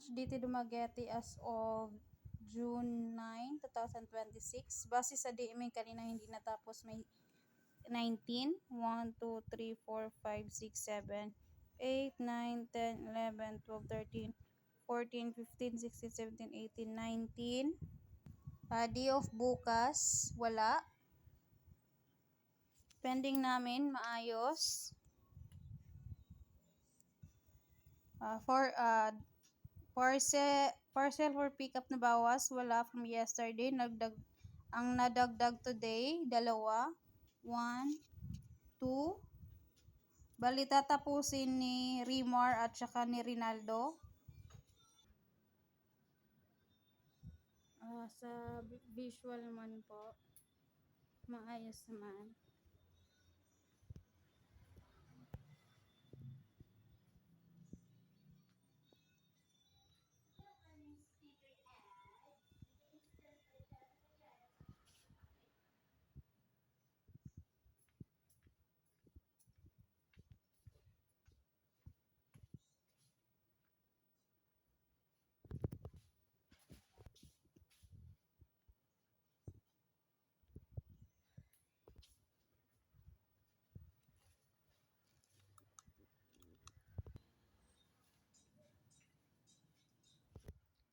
Launch dito Dumaguete as of June 9, 2026. Base sa DMA kanina hindi natapos, may 19, 1, 2, 3, 4, 5, 6, 7, 8, 9, 10, 11, 12, 13, 14, 15, 16, 17, 18, 19. Day of bukas, wala. Pending namin, maayos. Parcel for pickup na bawas, wala from yesterday. Ang nadagdag today, dalawa. 1, 2. Bali tatapusin ni Rimar at saka ni Rinaldo. Sa visual naman po, maayos naman.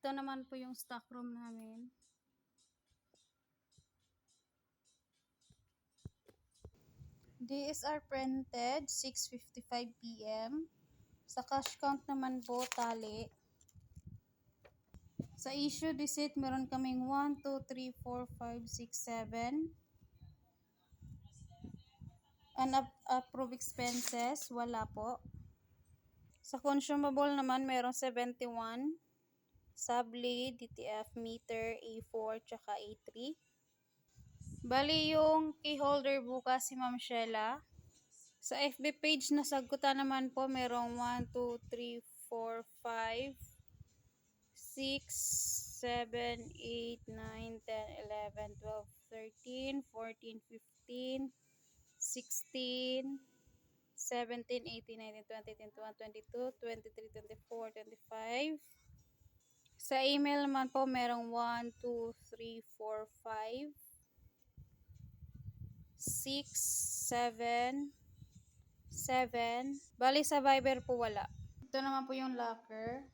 Ito naman po yung stock room namin. DSR printed 6:55 PM. Sa cash count naman po tali. Sa issue receipt meron kaming 1, 2, 3, 4, 5, 6, 7. Unapproved expenses, wala po. Sa consumable naman meron 71. Sabli, DTF, meter, A4, tsaka A3. Bali yung key holder bukas si Ma'am Sheila. Sa FB page na sagutan naman po merong 1, 2, 3, 4, 5, 6, 7, 8, 9, 10, 11, 12, 13, 14, 15, 16, 17, 18, 19, 20, 21, 22, 23, 24, 25. Sa email naman po merong 1, 2, 3, 4, 5, 6, 7, 7. Bali sa Viber po wala. Ito naman po yung locker.